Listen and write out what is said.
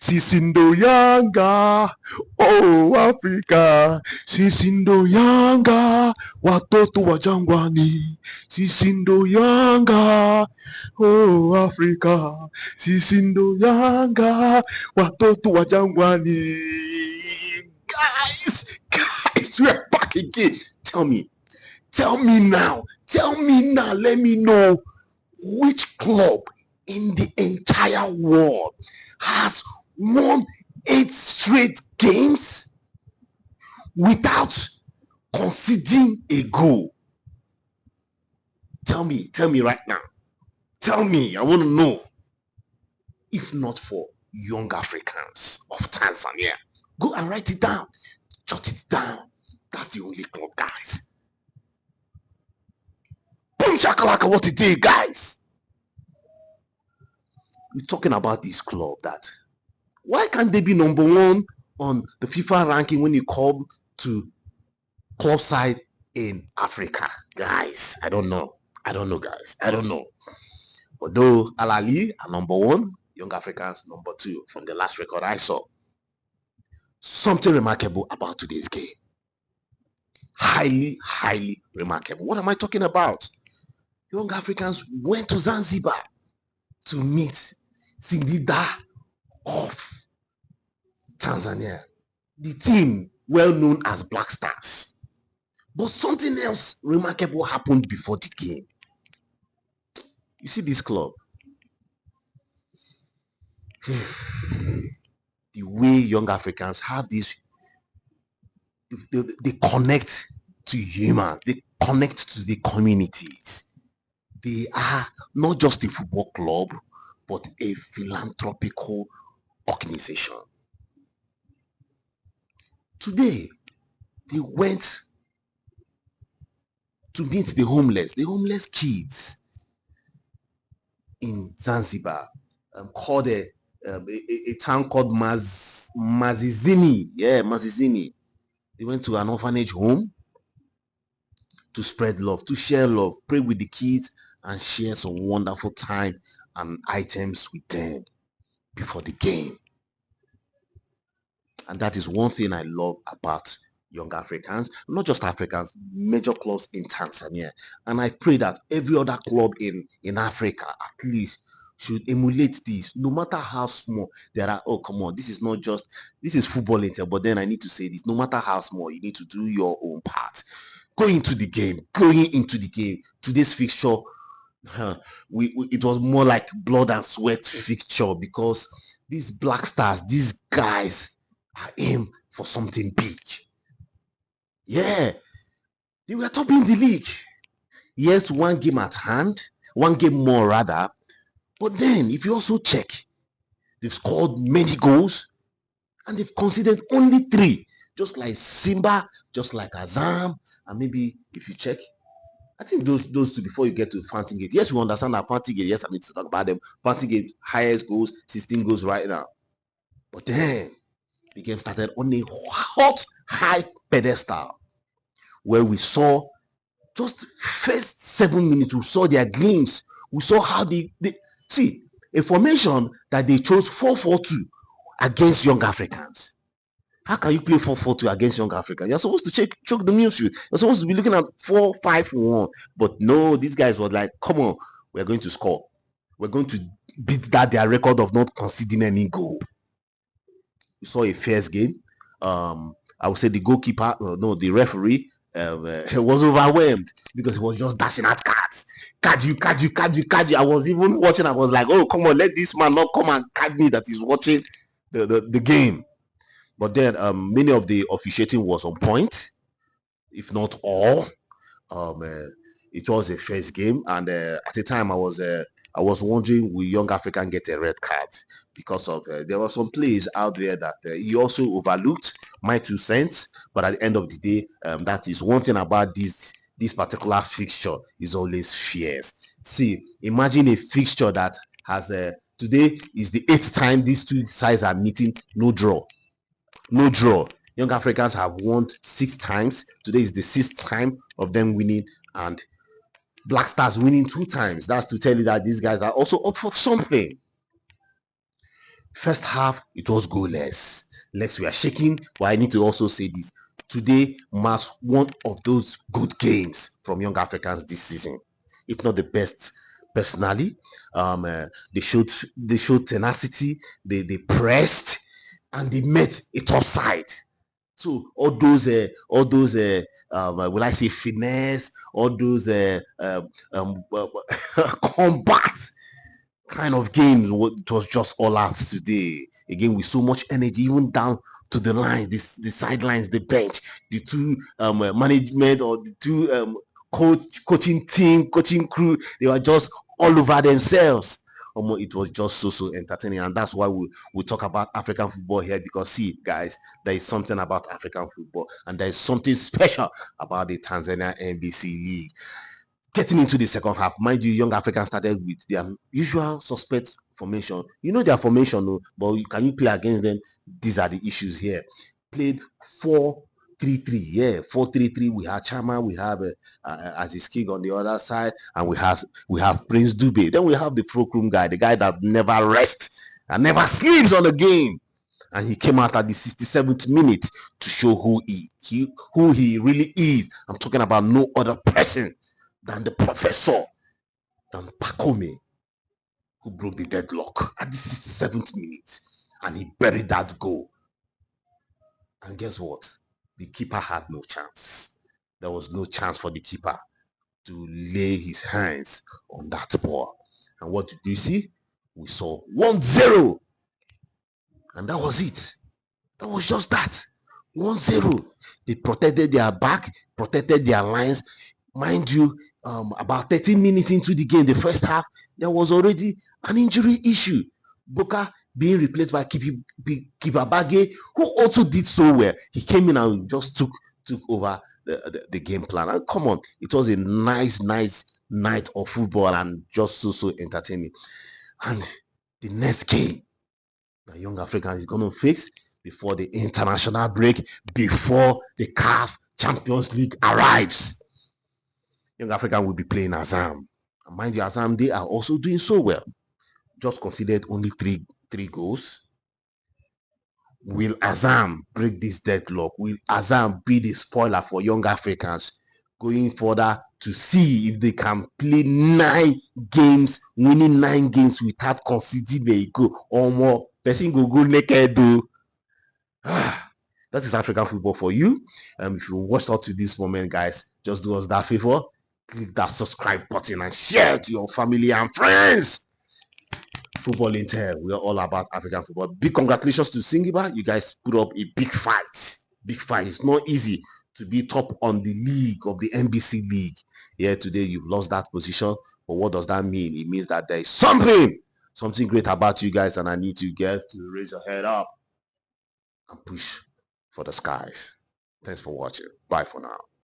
Sisindo Yanga, oh Africa, Sisindo Yanga, watoto wa jangwani, Sisindo Yanga, oh Africa, Sisindo Yanga, watoto wa jangwani. Guys, we're back again. Tell me now, let me know which club in the entire world has won 8 straight games without conceding a goal. Tell me right now. Tell me, I want to know. If not for Young Africans of Tanzania, go and write it down. Jot it down. That's the only club, guys. Boom shakalaka, what it is, guys. We're talking about this club that why can't they be number one on the FIFA ranking when you come to club side in Africa? Guys, I don't know, guys. I don't know. But though Al Ahly are number one, Young Africans number 2 from the last record I saw. Something remarkable about today's game. Highly remarkable. What am I talking about? Young Africans went to Zanzibar to meet Singida of Tanzania, the team well known as Black Stars. But something else remarkable happened before the game. You see this club, the way Young Africans have this, they connect to humans, they connect to the communities. They are not just a football club, but a philanthropical organization. Today, they went to meet the homeless kids in Zanzibar, called a town called Mazizini. Yeah, Mazizini. They went to an orphanage home to spread love, to share love, pray with the kids, and share some wonderful time and items with them before the game. And that is one thing I love about Young Africans, not just Africans, major clubs in Tanzania. And I pray that every other club in Africa at least should emulate this, no matter how small. There are, oh come on, this is not just, this is football inter, but then I need to say this, no matter how small, you need to do your own part. Going into the game, today's fixture, it was more like blood and sweat fixture, because these Black Stars, these guys are aimed for something big. Yeah, they were topping the league. Yes, one game more rather. But then, if you also check, they've scored many goals and they've conceded only 3, just like Simba, just like Azam, and maybe if you check, I think those 2 before you get to Fantigate. Yes, we understand that Fantigate. Yes, I need to talk about them. Fantigate highest goals, 16 goals right now. But then the game started on a hot, high pedestal, where we saw just first 7 minutes, we saw their glimpse. We saw how they see a formation that they chose 4-4-2 against Young Africans. How can you play 4-4-2 against Young Africans? You're supposed to choke the midfield. You're supposed to be looking at 4-5-1. But no, these guys were like, come on, we're going to score. We're going to beat their record of not conceding any goal. We saw a fierce game. I would say the goalkeeper, the referee, was overwhelmed because he was just dashing at cards. Card you. I was even watching. I was like, oh, come on, let this man not come and card me that he's watching the game. But then many of the officiating was on point, if not all. It was a first game, and at the time I was wondering, will Young African get a red card, because of there were some plays out there that he also overlooked. My 2 cents, but at the end of the day, that is one thing about this particular fixture, is always fierce. See, imagine a fixture that has today is the 8th time these 2 sides are meeting, no draw. Young Africans have won 6 times. Today is the 6th time of them winning, and Black Stars winning 2 times. That's to tell you that these guys are also up for something. First half, it was goalless. Legs were shaking, but I need to also say this. Today marks one of those good games from young Africans this season, if not the best. Personally, they showed tenacity. They pressed, and they met a top side. So will I say finesse, all those combat kind of game, it was just all out today. Again, with so much energy, even down to the line, the sidelines, the bench, the two management, or the two coaching team, coaching crew, they were just all over themselves. It was just so entertaining, and that's why we talk about African football here, because see, guys, there is something about African football, and there is something special about the Tanzania NBC League. Getting into the second half, mind you, young Africans started with their usual suspect formation. You know their formation, no, but can you play against them? These are the issues here. Played 4-3-3. Yeah, 4-3-3. We have Chama, we have Aziz King on the other side, and we have Prince Dube. Then we have the Fulcrum guy, the guy that never rests and never sleeps on the game. And he came out at the 67th minute to show who he really is. I'm talking about no other person than the professor, than Pacome, who broke the deadlock at the 67th minute, and he buried that goal. And guess what? The keeper had no chance. There was no chance for the keeper to lay his hands on that ball. And what did you see? We saw 1-0. And that was it. That was just that. 1-0. They protected their back, protected their lines. Mind you, about 13 minutes into the game, the first half, there was already an injury issue. Boka being replaced by Keeper Bagge, who also did so well. He came in and just took over the game plan. And come on, it was a nice night of football, and just so entertaining. And the next game, the young Africans is going to fix before the international break, before the CAF Champions League arrives. Young African will be playing Azam. And mind you, Azam, they are also doing so well. Just considered only three goals. Will Azam break this deadlock? Will Azam be the spoiler for young Africans going further to see if they can play 9 games, winning 9 games without conceding a goal or more? Person go naked though. That is African football for you. If you watched up to this moment, guys, just do us that favor. Click that subscribe button and share it to your family and friends. Football Intel, we are all about African football. Big congratulations to Singida. You guys put up a big fight. Big fight. It's not easy to be top on the league of the NBC League. Yeah, today you've lost that position. But what does that mean? It means that there is something great about you guys, and I need you guys to raise your head up and push for the skies. Thanks for watching. Bye for now.